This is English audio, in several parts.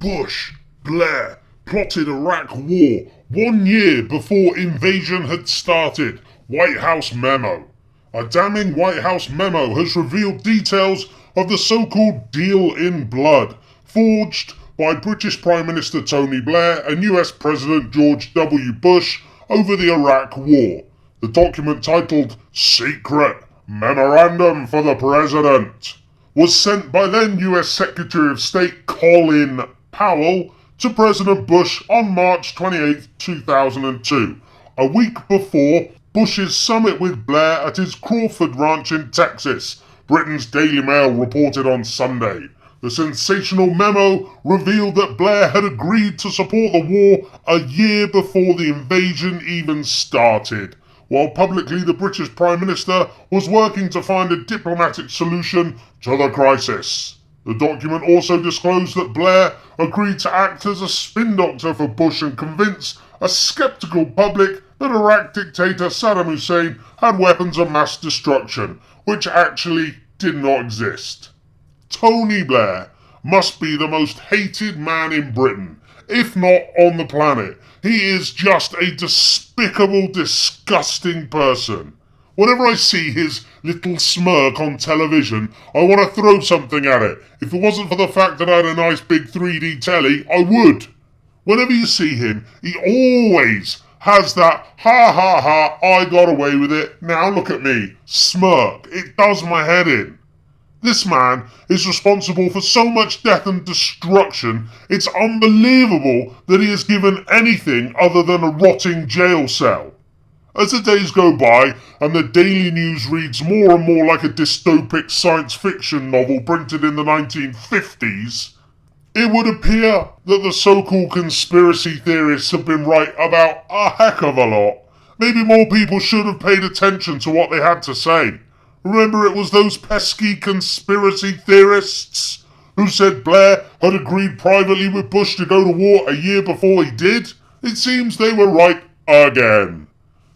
Bush, Blair plotted Iraq war 1 year before invasion had started. White House memo. A damning White House memo has revealed details of the so-called deal in blood, forged by British Prime Minister Tony Blair and US President George W. Bush over the Iraq War. The document, titled Secret Memorandum for the President, was sent by then US Secretary of State Colin Powell to President Bush on March 28, 2002, a week before Bush's summit with Blair at his Crawford ranch in Texas, Britain's Daily Mail reported on Sunday. The sensational memo revealed that Blair had agreed to support the war a year before the invasion even started, while publicly the British Prime Minister was working to find a diplomatic solution to the crisis. The document also disclosed that Blair agreed to act as a spin doctor for Bush and convince a skeptical public that Iraq dictator Saddam Hussein had weapons of mass destruction, which actually did not exist. Tony Blair must be the most hated man in Britain, if not on the planet. He is just a despicable, disgusting person. Whenever I see his little smirk on television, I want to throw something at it. If it wasn't for the fact that I had a nice big 3D telly, I would. Whenever you see him, he always has that ha ha ha, I got away with it, now look at me smirk. It does my head in. This man is responsible for so much death and destruction, it's unbelievable that he is given anything other than a rotting jail cell. As the days go by and the Daily News reads more and more like a dystopic science fiction novel printed in the 1950s, it would appear that the so-called conspiracy theorists have been right about a heck of a lot. Maybe more people should have paid attention to what they had to say. Remember, it was those pesky conspiracy theorists who said Blair had agreed privately with Bush to go to war a year before he did? It seems they were right again.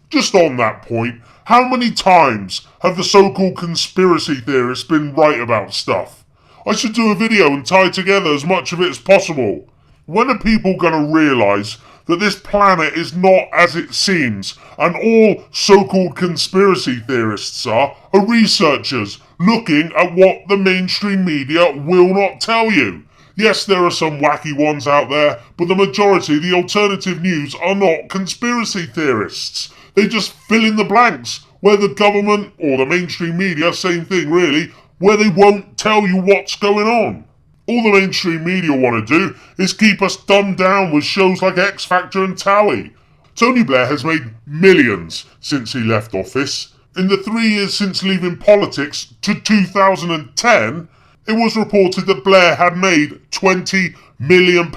Just on that point, how many times have the so-called conspiracy theorists been right about stuff? I should do a video and tie together as much of it as possible. When are people going to realise that this planet is not as it seems, and all so-called conspiracy theorists are researchers looking at what the mainstream media will not tell you? Yes, there are some wacky ones out there, but the majority, the alternative news, are not conspiracy theorists. They just fill in the blanks, where the government, or the mainstream media, same thing really, where they won't tell you what's going on. All the mainstream media want to do is keep us dumbed down with shows like X Factor and Towie. Tony Blair has made millions since he left office. In the 3 years since leaving politics to 2010, it was reported that Blair had made £20 million,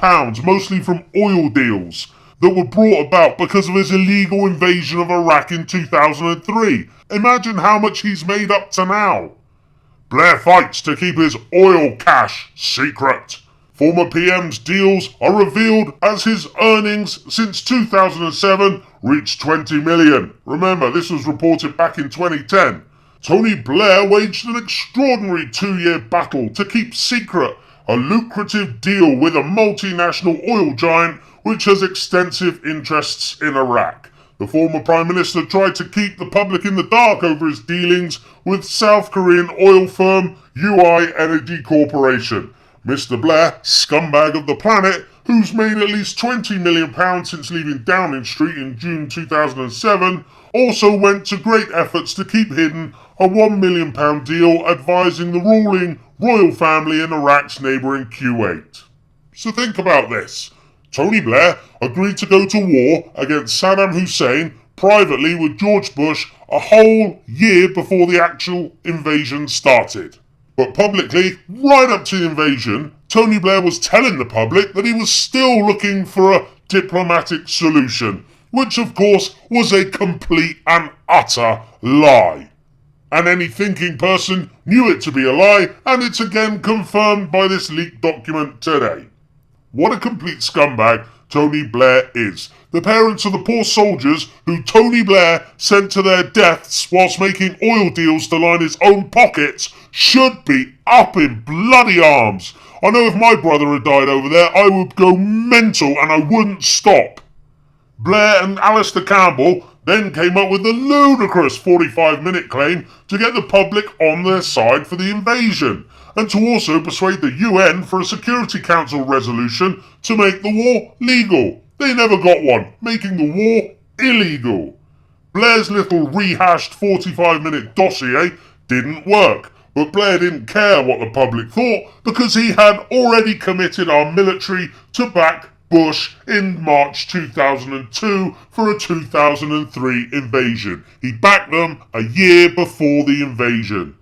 mostly from oil deals that were brought about because of his illegal invasion of Iraq in 2003. Imagine how much he's made up to now. Blair fights to keep his oil cash secret. Former PM's deals are revealed as his earnings since 2007 reached 20 million. Remember, this was reported back in 2010. Tony Blair waged an extraordinary 2-year battle to keep secret a lucrative deal with a multinational oil giant which has extensive interests in Iraq. The former Prime Minister tried to keep the public in the dark over his dealings with South Korean oil firm UI Energy Corporation. Mr. Blair, scumbag of the planet, who's made at least £20 million since leaving Downing Street in June 2007, also went to great efforts to keep hidden a £1 million deal advising the ruling royal family in Iraq's neighbouring Kuwait. So think about this. Tony Blair agreed to go to war against Saddam Hussein privately with George Bush a whole year before the actual invasion started. But publicly, right up to the invasion, Tony Blair was telling the public that he was still looking for a diplomatic solution, which of course was a complete and utter lie. And any thinking person knew it to be a lie, and it's again confirmed by this leaked document today. What a complete scumbag Tony Blair is. The parents of the poor soldiers who Tony Blair sent to their deaths whilst making oil deals to line his own pockets should be up in bloody arms. I know if my brother had died over there, I would go mental and I wouldn't stop. Blair and Alistair Campbell then came up with the ludicrous 45-minute claim to get the public on their side for the invasion, and to also persuade the UN for a Security Council resolution to make the war legal. They never got one, making the war illegal. Blair's little rehashed 45-minute dossier didn't work, but Blair didn't care what the public thought because he had already committed our military to back Bush in March 2002 for a 2003 invasion. He backed them a year before the invasion.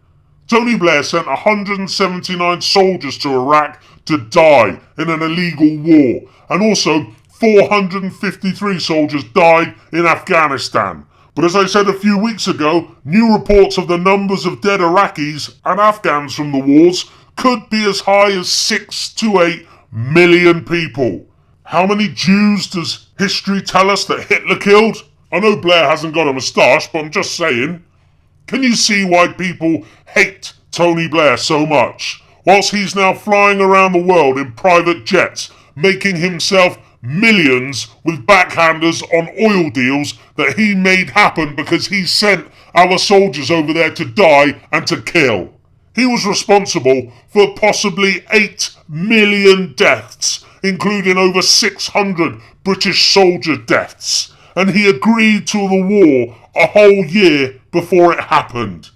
Tony Blair sent 179 soldiers to Iraq to die in an illegal war, and also 453 soldiers died in Afghanistan. But as I said a few weeks ago, new reports of the numbers of dead Iraqis and Afghans from the wars could be as high as 6 to 8 million people. How many Jews does history tell us that Hitler killed? I know Blair hasn't got a moustache, but I'm just saying. Can you see why people hate Tony Blair so much? Whilst he's now flying around the world in private jets, making himself millions with backhanders on oil deals that he made happen because he sent our soldiers over there to die and to kill. He was responsible for possibly 8 million deaths, including over 600 British soldier deaths, and he agreed to the war a whole year before it happened.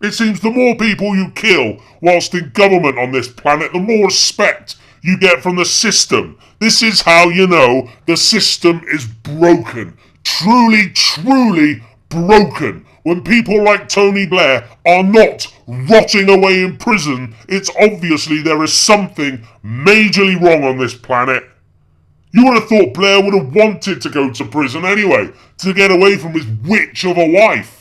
It seems the more people you kill whilst in government on this planet, the more respect you get from the system. This is how you know the system is broken. Truly, truly broken. When people like Tony Blair are not rotting away in prison, it's obviously there is something majorly wrong on this planet. You would have thought Blair would have wanted to go to prison anyway, to get away from his witch of a wife.